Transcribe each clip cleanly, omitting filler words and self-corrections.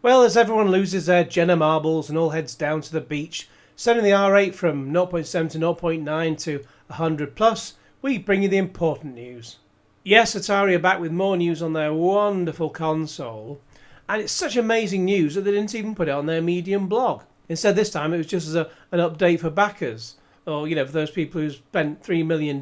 Well, as everyone loses their Jenna marbles and all heads down to the beach, sending the R8 from 0.7 to 0.9 to 100 plus, we bring you the important news. Yes, Atari are back with more news on their wonderful console, and it's such amazing news that they didn't even put it on their Medium blog. Instead, this time it was just as an update for backers, or for those people who spent $3 million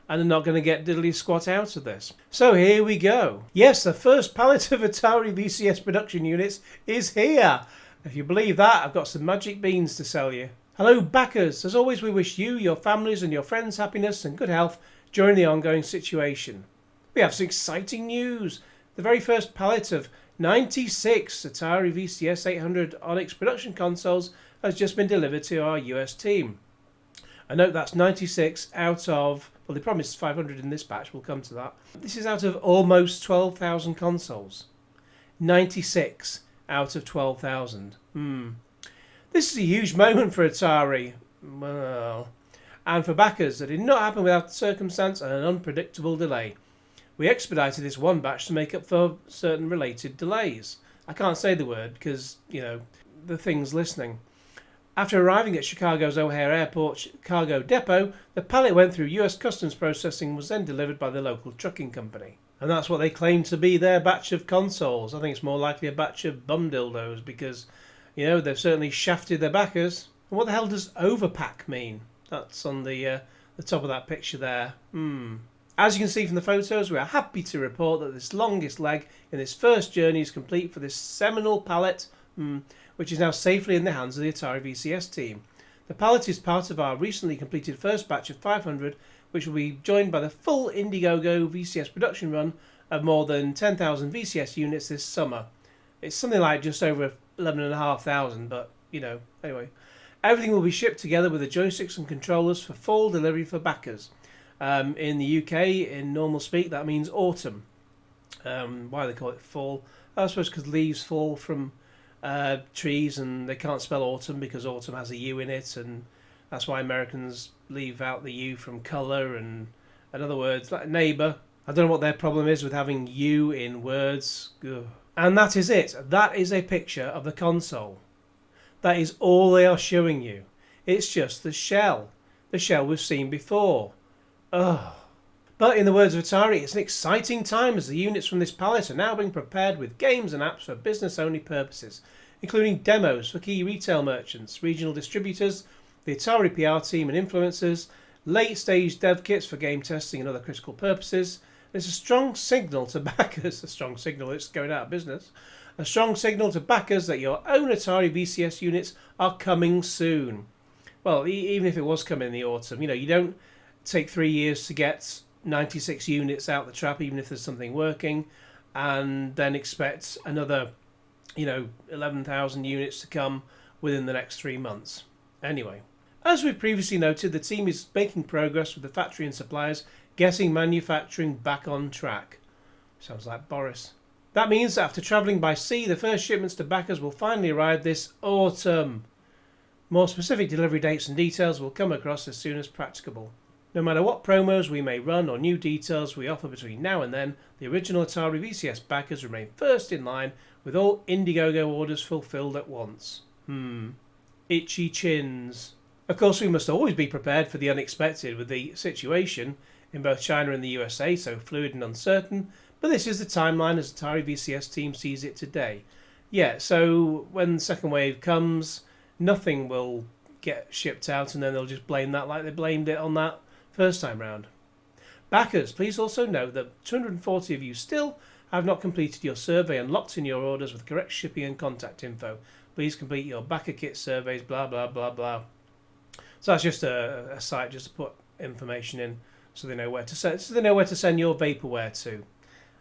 and are not going to get diddly squat out of this. So here we go. Yes, the first pallet of Atari VCS production units is here. If you believe that, I've got some magic beans to sell you. Hello backers, as always we wish you, your families and your friends happiness and good health during the ongoing situation. We have some exciting news. The very first pallet of 96 Atari VCS 800 Onyx production consoles has just been delivered to our US team. I note that's 96 out of, well, they promised 500 in this batch, we'll come to that. This is out of almost 12,000 consoles. 96 out of 12,000. This is a huge moment for Atari. Well, and for backers, that did not happen without circumstance and an unpredictable delay. We expedited this one batch to make up for certain related delays. I can't say the word because, the thing's listening. After arriving at Chicago's O'Hare Airport cargo depot, the pallet went through US customs processing and was then delivered by the local trucking company. And that's what they claim to be their batch of consoles. I think it's more likely a batch of bum dildos because, they've certainly shafted their backers. And what the hell does overpack mean? That's on the top of that picture there. As you can see from the photos, we are happy to report that this longest leg in this first journey is complete for this seminal pallet, which is now safely in the hands of the Atari VCS team. The pallet is part of our recently completed first batch of 500, which will be joined by the full Indiegogo VCS production run of more than 10,000 VCS units this summer. It's something like just over 11,500, but, anyway. Everything will be shipped together with the joysticks and controllers for fall delivery for backers. In the UK, in normal speak, that means autumn. Why they call it fall? I suppose because leaves fall from trees and they can't spell autumn because autumn has a U in it, and that's why Americans leave out the U from colour and other words like neighbour. I don't know what their problem is with having U in words. Ugh. And that is it. That is a picture of the console. That is all they are showing you. It's just the shell we've seen before. Ugh. But in the words of Atari, it's an exciting time as the units from this pallet are now being prepared with games and apps for business-only purposes, including demos for key retail merchants, regional distributors, the Atari PR team and influencers, late-stage dev kits for game testing and other critical purposes. It's a strong signal to backers, it's going out of business, a strong signal to backers that your own Atari VCS units are coming soon. Well, even if it was coming in the autumn, you don't take 3 years to get 96 units out the trap, even if there's something working, and then expect another 11,000 units to come within the next 3 months. Anyway, as we've previously noted, the team is making progress with the factory and suppliers getting manufacturing back on track. Sounds like Boris. That means that after travelling by sea, the first shipments to backers will finally arrive this autumn. More specific delivery dates and details will come across as soon as practicable. No matter what promos we may run or new details we offer between now and then, the original Atari VCS backers remain first in line with all Indiegogo orders fulfilled at once. Itchy chins. Of course, we must always be prepared for the unexpected with the situation in both China and the USA so fluid and uncertain, but this is the timeline as Atari VCS team sees it today. Yeah, so when the second wave comes, nothing will get shipped out and then they'll just blame that like they blamed it on that first time round. Backers, please also note that 240 of you still have not completed your survey and locked in your orders with correct shipping and contact info. Please complete your backer kit surveys, blah, blah, blah, blah. So that's just a site just to put information in so they know where to send your vaporware to.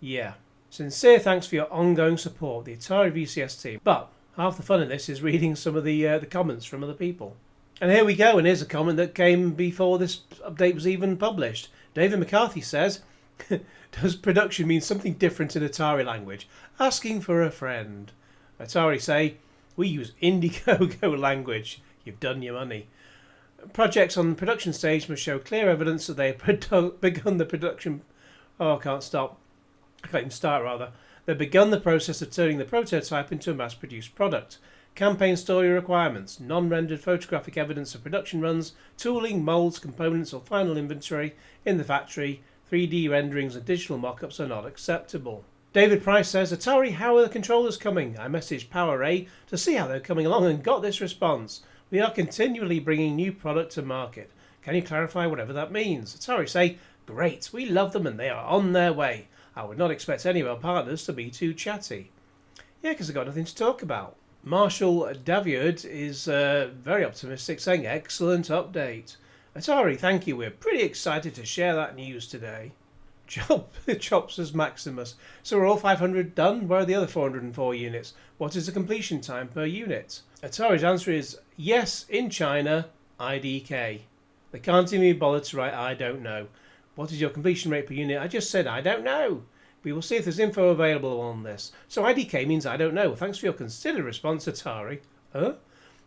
Yeah. Sincere thanks for your ongoing support, the Atari VCS team. But half the fun in this is reading some of the comments from other people. And here we go, and here's a comment that came before this update was even published. David McCarthy says, does production mean something different in Atari language? Asking for a friend. Atari say, we use Indiegogo language. You've done your money. Projects on the production stage must show clear evidence that they have begun the production... Oh, I can't stop. I can't even start, rather. They've begun the process of turning the prototype into a mass-produced product. Campaign story requirements, non-rendered photographic evidence of production runs, tooling, moulds, components or final inventory in the factory, 3D renderings and digital mock-ups are not acceptable. David Price says, Atari, how are the controllers coming? I messaged PowerA to see how they're coming along and got this response. We are continually bringing new product to market. Can you clarify whatever that means? Atari say, great, we love them and they are on their way. I would not expect any of our partners to be too chatty. Yeah, because they've got nothing to talk about. Marshall Daviod is very optimistic, saying, excellent update. Atari, thank you. We're pretty excited to share that news today. Chops as Maximus. So we're all 500 done? Where are the other 404 units? What is the completion time per unit? Atari's answer is yes, in China, IDK. They can't even be bothered to write I don't know. What is your completion rate per unit? I just said I don't know. We will see if there's info available on this. So IDK means I don't know. Thanks for your considered response, Atari. Huh?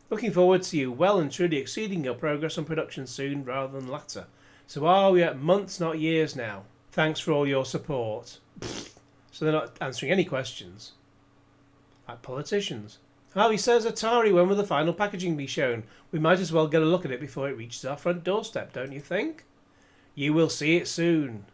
Looking forward to you well and truly exceeding your progress on production soon rather than latter. So are we at months, not years now? Thanks for all your support. So they're not answering any questions. Like politicians. Harvey says, Atari, when will the final packaging be shown? We might as well get a look at it before it reaches our front doorstep, don't you think? You will see it soon.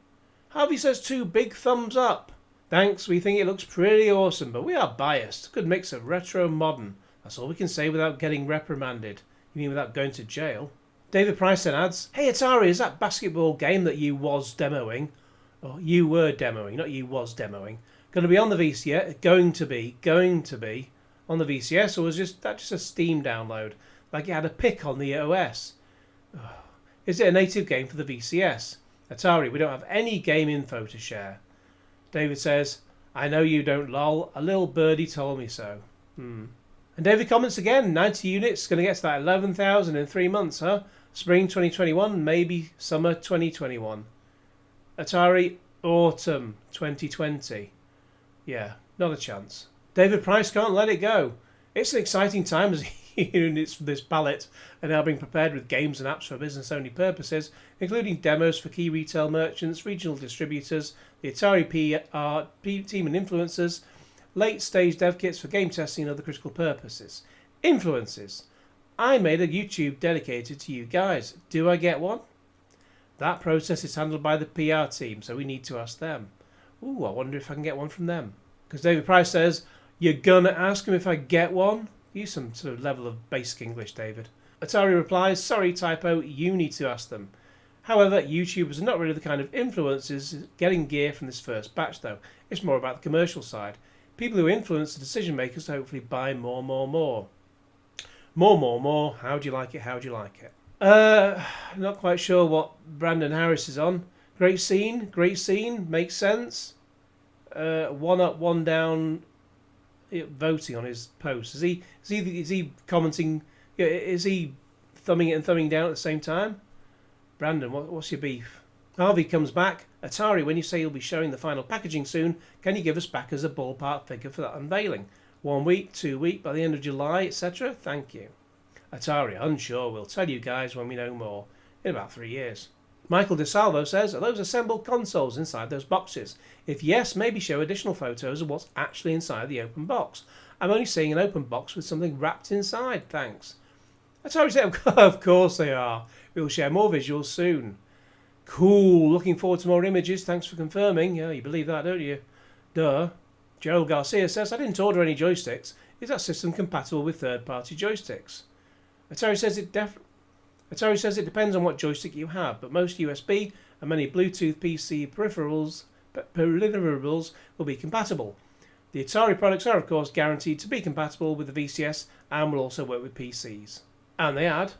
Harvey says 2 big thumbs up. Thanks, we think it looks pretty awesome, but we are biased. Good mix of retro and modern. That's all we can say without getting reprimanded. You mean without going to jail? David Price then adds, hey Atari, is that basketball game that you was demoing? Or you were demoing, not you was demoing. Going to be on the VCS? Going to be on the VCS, or was that just a Steam download? Like it had a pic on the OS? Is it a native game for the VCS? Atari, we don't have any game info to share. David says, I know you don't lol, a little birdie told me so. And David comments again, 90 units, going to get to that 11,000 in 3 months, huh? Spring 2021, maybe summer 2021. Atari, autumn 2020. Yeah, not a chance. David Price can't let it go. It's an exciting time as units for this palette are now being prepared with games and apps for business-only purposes, including demos for key retail merchants, regional distributors, the Atari PR team and influencers, late-stage dev kits for game testing and other critical purposes. Influences. I made a YouTube dedicated to you guys. Do I get one? That process is handled by the PR team, so we need to ask them. Ooh, I wonder if I can get one from them. Because David Price says, you're gonna ask him if I get one? Use some sort of level of basic English, David. Atari replies, sorry typo, you need to ask them. However, YouTubers are not really the kind of influencers getting gear from this first batch though. It's more about the commercial side. People who influence the decision makers to hopefully buy more. More. How do you like it? Not quite sure what Brandon Harris is on. Great scene, makes sense. 1 up, 1 down voting on his post. Is he commenting? Is he thumbing it and thumbing down at the same time? Brandon, what's your beef? Harvey comes back. Atari, when you say you'll be showing the final packaging soon, can you give us back as a ballpark figure for that unveiling? 1 week, 2 weeks, by the end of July, etc.? Thank you. Atari, unsure. We'll tell you guys when we know more. In about 3 years. Michael DeSalvo says, are those assembled consoles inside those boxes? If yes, maybe show additional photos of what's actually inside the open box. I'm only seeing an open box with something wrapped inside. Thanks. Atari said, of course they are. We will share more visuals soon. Cool. Looking forward to more images. Thanks for confirming. Yeah, you believe that, don't you? Duh. Gerald Garcia says, I didn't order any joysticks. Is that system compatible with third-party joysticks? Atari says it depends on what joystick you have, but most USB and many Bluetooth PC peripherals will be compatible. The Atari products are of course guaranteed to be compatible with the VCS and will also work with PCs. And they add,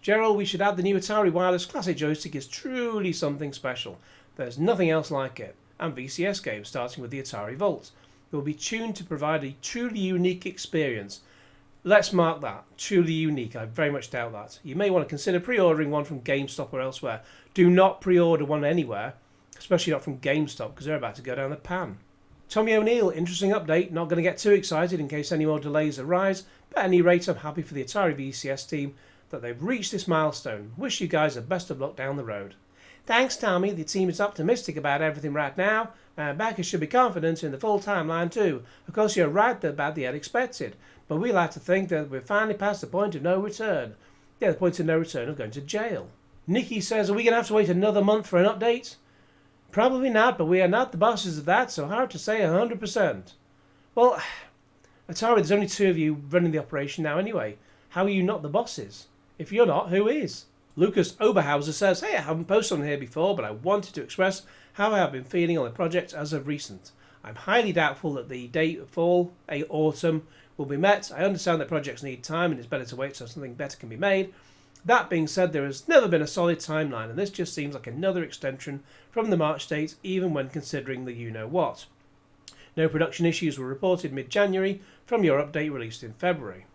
Gerald, we should add the new Atari Wireless Classic joystick is truly something special. There's nothing else like it. And VCS games, starting with the Atari Volt. It will be tuned to provide a truly unique experience. Let's mark that. Truly unique. I very much doubt that. You may want to consider pre-ordering one from GameStop or elsewhere. Do not pre-order one anywhere, especially not from GameStop, because they're about to go down the pan. Tommy O'Neill, interesting update. Not going to get too excited in case any more delays arise, but at any rate, I'm happy for the Atari VCS team that they've reached this milestone. Wish you guys the best of luck down the road. Thanks, Tommy. The team is optimistic about everything right now, and backers should be confident in the full timeline too. Of course, you're right about the unexpected, but we like to think that we're finally past the point of no return. Yeah, the point of no return of going to jail. Nikki says, are we going to have to wait another month for an update? Probably not, but we are not the bosses of that, so hard to say 100%. Well, Atari, there's only two of you running the operation now anyway. How are you not the bosses? If you're not, who is? Lucas Oberhauser says, hey, I haven't posted on here before, but I wanted to express how I have been feeling on the project as of recent. I'm highly doubtful that the date of fall, autumn, will be met. I understand that projects need time and it's better to wait so something better can be made. That being said, there has never been a solid timeline, and this just seems like another extension from the March date, even when considering the you-know-what. No production issues were reported mid-January from your update released in February.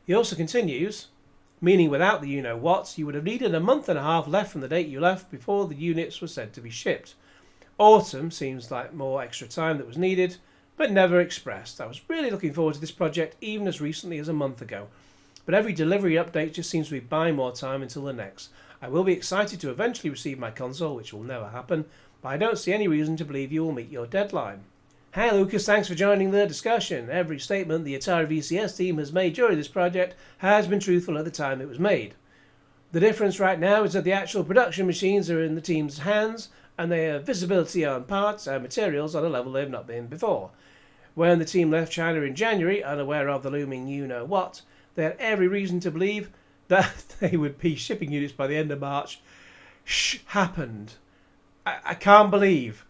He also continues, meaning without the you-know-what, you would have needed a month and a half left from the date you left before the units were said to be shipped. Autumn seems like more extra time that was needed, but never expressed. I was really looking forward to this project even as recently as a month ago, but every delivery update just seems to be buying more time until the next. I will be excited to eventually receive my console, which will never happen, but I don't see any reason to believe you will meet your deadline. Hi Lucas, thanks for joining the discussion. Every statement the Atari VCS team has made during this project has been truthful at the time it was made. The difference right now is that the actual production machines are in the team's hands and they have visibility on parts and materials on a level they've not been before. When the team left China in January, unaware of the looming you-know-what, they had every reason to believe that they would be shipping units by the end of March. Happened. I can't believe.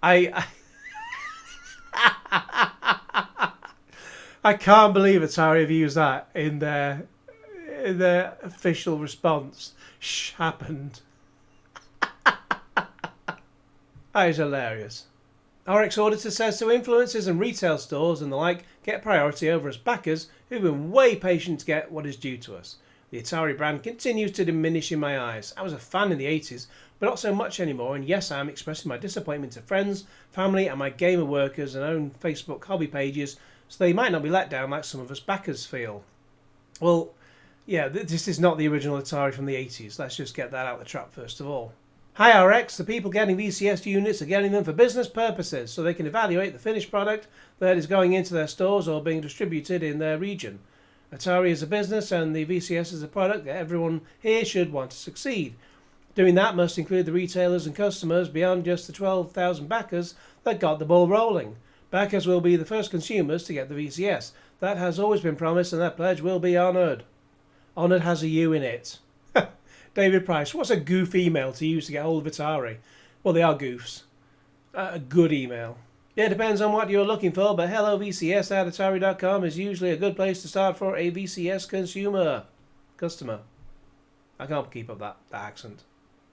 I can't believe Atari have used that in their official response. Happened. That is hilarious. RX Auditor says, so influencers and retail stores and the like get priority over us backers who've been way patient to get what is due to us. The Atari brand continues to diminish in my eyes. I was a fan in the 80s, but not so much anymore, and yes, I am expressing my disappointment to friends, family and my gamer workers and own Facebook hobby pages, so they might not be let down like some of us backers feel. Well, yeah, this is not the original Atari from the 80s. Let's just get that out of the trap first of all. Hi RX, the people getting VCS units are getting them for business purposes so they can evaluate the finished product that is going into their stores or being distributed in their region. Atari is a business and the VCS is a product that everyone here should want to succeed. Doing that must include the retailers and customers beyond just the 12,000 backers that got the ball rolling. Backers will be the first consumers to get the VCS. That has always been promised and that pledge will be honoured. Honoured has a U in it. David Price, what's a goof email to use to get hold of Atari? Well, they are goofs. A good email. Yeah, it depends on what you're looking for, but hellovcs@atari.com is usually a good place to start for a VCS customer. I can't keep up that accent.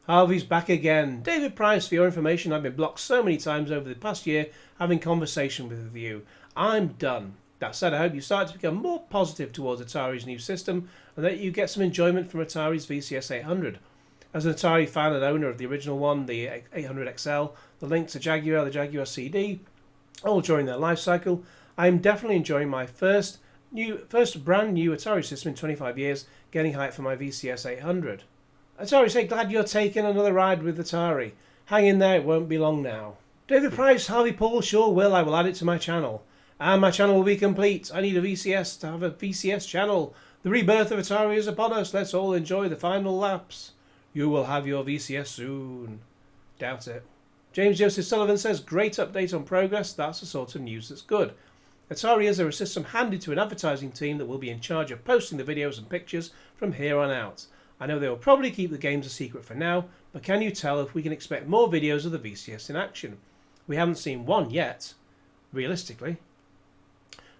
Harvey's back again. David Price, for your information, I've been blocked so many times over the past year having conversation with you. I'm done. That said, I hope you start to become more positive towards Atari's new system and that you get some enjoyment from Atari's VCS 800. As an Atari fan and owner of the original one, the 800 XL, the Lynx, the Jaguar CD, all during their life cycle, I am definitely enjoying my first brand new Atari system in 25 years, getting hyped for my VCS 800. Atari say, glad you're taking another ride with Atari. Hang in there, it won't be long now. David Price, Harvey Paul, sure will, I will add it to my channel. And my channel will be complete. I need a VCS to have a VCS channel. The rebirth of Atari is upon us. Let's all enjoy the final laps. You will have your VCS soon. Doubt it. James Joseph Sullivan says, great update on progress. That's the sort of news that's good. Atari is a system handed to an advertising team that will be in charge of posting the videos and pictures from here on out. I know they will probably keep the games a secret for now, but can you tell if we can expect more videos of the VCS in action? We haven't seen one yet, realistically.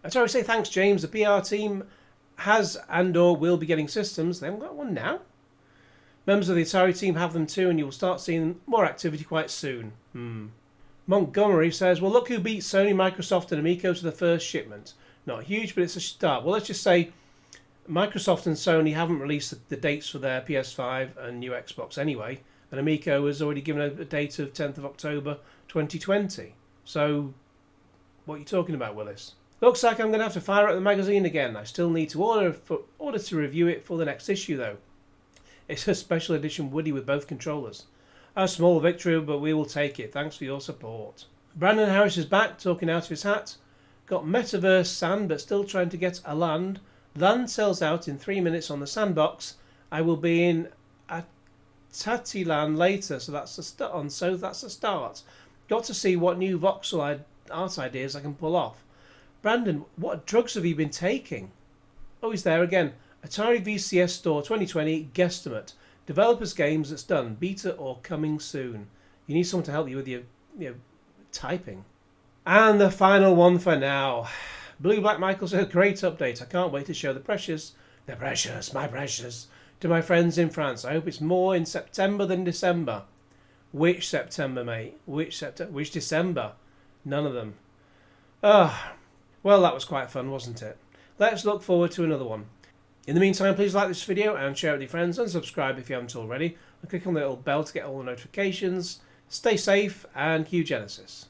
Atari say, thanks James, the PR team has and or will be getting systems. They haven't got one now. Members of the Atari team have them too, and you will start seeing more activity quite soon. Montgomery says, well, look who beat Sony, Microsoft and Amico to the first shipment. Not huge, but it's a start. Well, let's just say Microsoft and Sony haven't released the dates for their PS5 and new Xbox anyway, and Amico has already given a date of 10th of October 2020. So, what are you talking about, Willis? Looks like I'm going to have to fire up the magazine again. I still need to order to review it for the next issue, though. It's a special edition Woody with both controllers. A small victory, but we will take it. Thanks for your support. Brandon Harris is back, talking out of his hat. Got Metaverse Sand, but still trying to get a land. Land sells out in 3 minutes on the sandbox. I will be in Tatiland later, so that's the start. So that's the start. Got to see what new voxel art ideas I can pull off. Brandon, what drugs have you been taking? Oh, he's there again. Atari VCS Store 2020 guesstimate. Developers games that's done. Beta or coming soon. You need someone to help you with your typing. And the final one for now. Blue Black Michael said, great update. I can't wait to show the precious, my precious, to my friends in France. I hope it's more in September than December. Which September, mate? Which December? None of them. Well, that was quite fun, wasn't it? Let's look forward to another one. In the meantime, please like this video and share it with your friends, and subscribe if you haven't already. And click on the little bell to get all the notifications. Stay safe and Q Genesis.